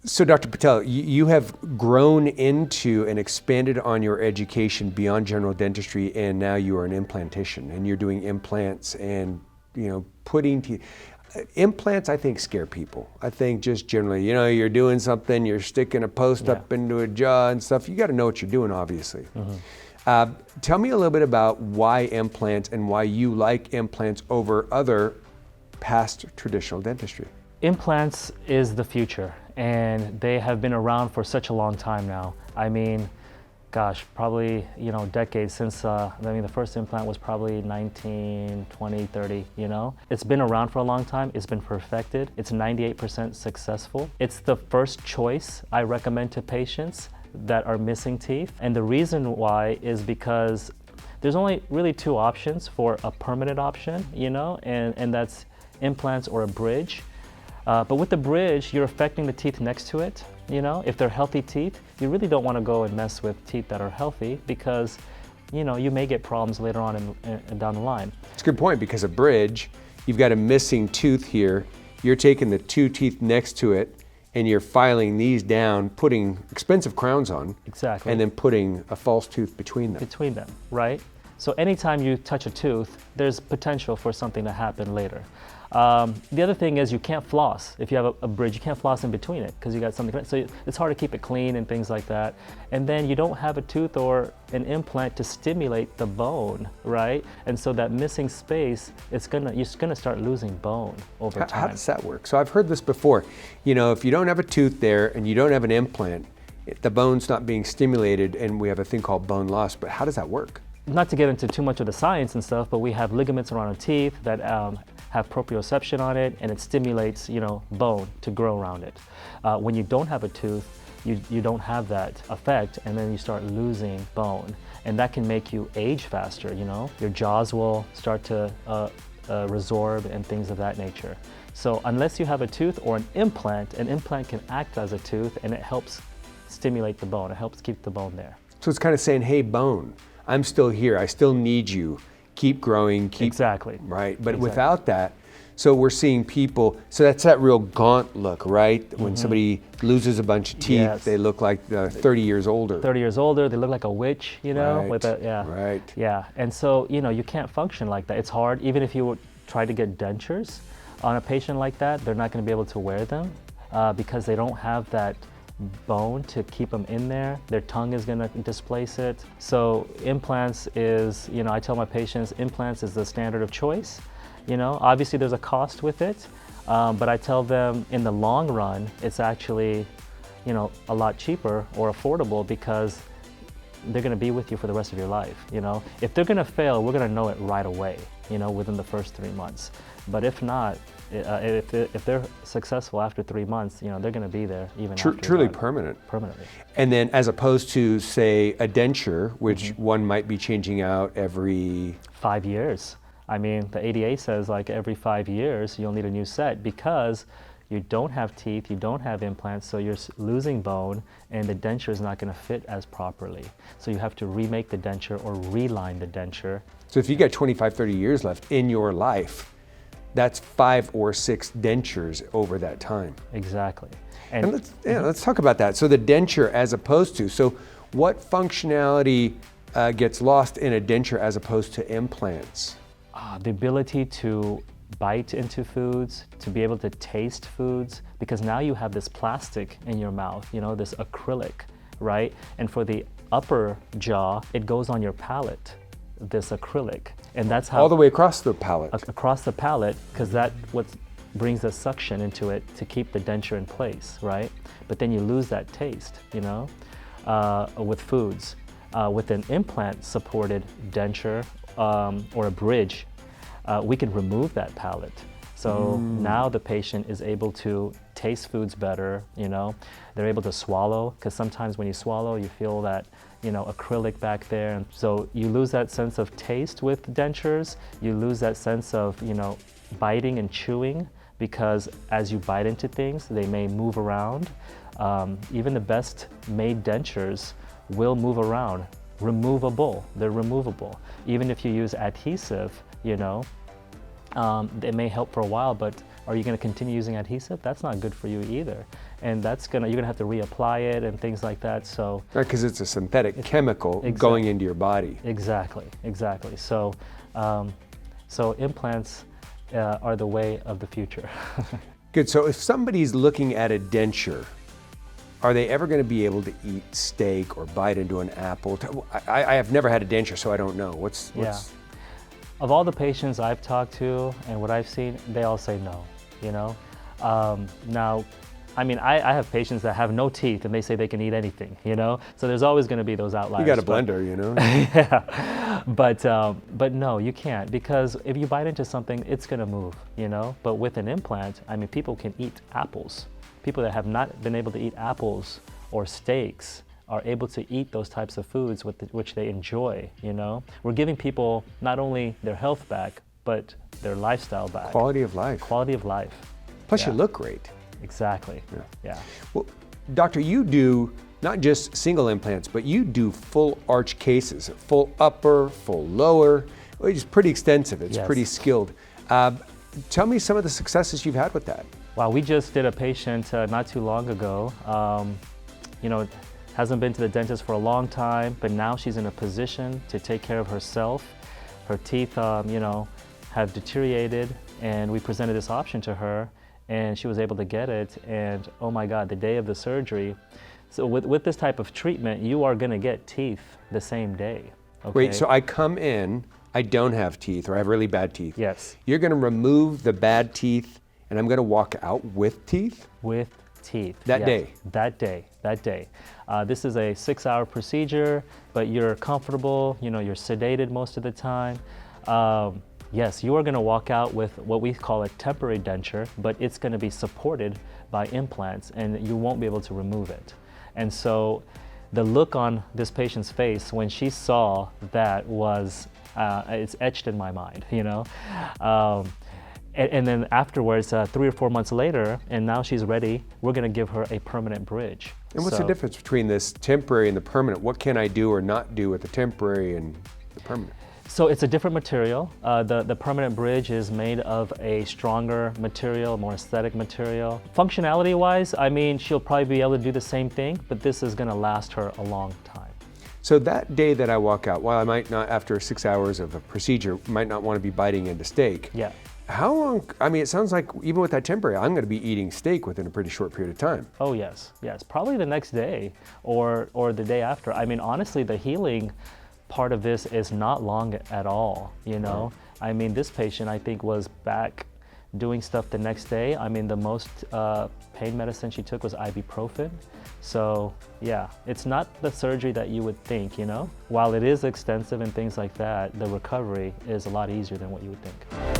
So Dr. Patel, you have grown into and expanded on your education beyond general dentistry, and now you are an implantician, and you're doing implants and, putting teeth. Implants, I think, scare people. I think just generally, you're doing something, you're sticking a post up into a jaw and stuff. You got to know what you're doing, obviously. Tell me a little bit about why implants and why you like implants over other past traditional dentistry. Implants is the future, and they have been around for such a long time now. I mean, gosh, probably, decades since, the first implant was probably 19, 20, 30, It's been around for a long time. It's been perfected. It's 98% successful. It's the first choice I recommend to patients that are missing teeth. And the reason why is because there's only really two options for a permanent option, and that's implants or a bridge. But with the bridge, you're affecting the teeth next to it. If they're healthy teeth, you really don't want to go and mess with teeth that are healthy because, you may get problems later on and down the line. It's a good point, because a bridge, you've got a missing tooth here. You're taking the two teeth next to it and you're filing these down, putting expensive crowns on. Exactly. And then putting a false tooth between them. Between them, right? So anytime you touch a tooth, there's potential for something to happen later. The other thing is you can't floss. If you have a bridge, you can't floss in between it because you got something. So it's hard to keep it clean and things like that. And then you don't have a tooth or an implant to stimulate the bone, right? And so that missing space, you're gonna start losing bone over time. How does that work? So I've heard this before. If you don't have a tooth there and you don't have an implant, the bone's not being stimulated, and we have a thing called bone loss. But how does that work? Not to get into too much of the science and stuff, but we have ligaments around our teeth that have proprioception on it, and it stimulates, bone to grow around it. When you don't have a tooth, you don't have that effect, and then you start losing bone, and that can make you age faster. Your jaws will start to resorb and things of that nature. So unless you have a tooth or an implant can act as a tooth, and it helps stimulate the bone. It helps keep the bone there. So it's kind of saying, hey, bone, I'm still here. I still need you. Keep growing, Exactly. Right, but Exactly. Without that, so we're seeing people, so that's that real gaunt look, right? When somebody loses a bunch of teeth, Yes. they look like 30 years older. 30 years older, they look like a witch, Right. Right. Yeah, and so, you can't function like that. It's hard, even if you would try to get dentures on a patient like that, they're not gonna be able to wear them because they don't have that bone to keep them in there. Their tongue is gonna displace it. So implants is, I tell my patients, implants is the standard of choice. Obviously there's a cost with it, but I tell them in the long run, it's actually, a lot cheaper or affordable because they're gonna be with you for the rest of your life. If they're gonna fail, we're gonna know it right away, within the first 3 months. But if not, if they're successful after 3 months, they're going to be there even after. Truly permanent. Permanently. And then as opposed to, say, a denture, which one might be changing out every 5 years. I mean, the ADA says like every 5 years you'll need a new set because you don't have teeth, you don't have implants, so you're losing bone, and the denture is not going to fit as properly. So you have to remake the denture or reline the denture. So if you got 25, 30 years left in your life, that's 5 or 6 dentures over that time. Exactly. And let's talk about that. So the denture as opposed to, so what functionality gets lost in a denture as opposed to implants? The ability to bite into foods, to be able to taste foods, because now you have this plastic in your mouth, this acrylic, right? And for the upper jaw, it goes on your palate, this acrylic. And that's how— all the way across the palate. Across the palate, because that what brings the suction into it to keep the denture in place, right? But then you lose that taste, with foods. With an implant-supported denture or a bridge, we can remove that palate. So now the patient is able to taste foods better, They're able to swallow, because sometimes when you swallow, you feel that, acrylic back there. And so you lose that sense of taste with dentures. You lose that sense of, biting and chewing, because as you bite into things, they may move around. Even the best made dentures will move around. Removable, they're removable. Even if you use adhesive, it may help for a while, but Are you going to continue using adhesive? That's not good for you either. And you're going to have to reapply it and things like that. So Right, because it's a synthetic chemical Exactly. going into your body. exactly. So, so implants are the way of the future. Good. So if somebody's looking at a denture, are they ever going to be able to eat steak or bite into an apple? I have never had a denture, so I don't know. What's Of all the patients I've talked to and what I've seen, they all say no, you know? Now, I mean, I have patients that have no teeth and they say they can eat anything, you know? So there's always gonna be those outliers. You got a blender, you know? Yeah, but no, you can't, because if you bite into something, it's gonna move, you know? But with an implant, I mean, people can eat apples. People that have not been able to eat apples or steaks are able to eat those types of foods which they enjoy, you know? We're giving people not only their health back, but their lifestyle back. Quality of life. Quality of life. Plus, you Yeah. look great. Exactly. Yeah. Well, doctor, you do not just single implants, but you do full arch cases, full upper, full lower, which is pretty extensive. It's Yes. pretty skilled. Tell me some of the successes you've had with that. Wow, we just did a patient not too long ago. You know, hasn't been to the dentist for a long time, but now she's in a position to take care of herself. Her teeth, you know, have deteriorated, and we presented this option to her, and she was able to get it. And oh my God, the day of the surgery. So with this type of treatment, you are going to get teeth the same day. Okay? Wait, so I come in, I don't have teeth, or I have really bad teeth. Yes. You're going to remove the bad teeth, and I'm going to walk out with teeth? With teeth. That yes. day? That day. This is a 6-hour procedure, but you're comfortable, you know, you're sedated most of the time. Yes, you are going to walk out with what we call a temporary denture, but it's going to be supported by implants, and you won't be able to remove it. And so the look on this patient's face when she saw that was, it's etched in my mind, you know. And then afterwards, 3 or 4 months later, and now she's ready, we're going to give her a permanent bridge. And what's the difference between this temporary and the permanent? What can I do or not do with the temporary and the permanent? So it's a different material. The permanent bridge is made of a stronger material, more aesthetic material. Functionality-wise, I mean, she'll probably be able to do the same thing, but this is going to last her a long time. So that day that I walk out, while I might not, after 6 hours of a procedure, might not want to be biting into steak. Yeah. How long, I mean, it sounds like even with that temporary, I'm going to be eating steak within a pretty short period of time. Oh yes, yes. Probably the next day or the day after. I mean, honestly, the healing part of this is not long at all, you know? I mean, this patient, I think, was back doing stuff the next day. I mean, the most pain medicine she took was ibuprofen. So yeah, it's not the surgery that you would think, you know? While it is extensive and things like that, the recovery is a lot easier than what you would think.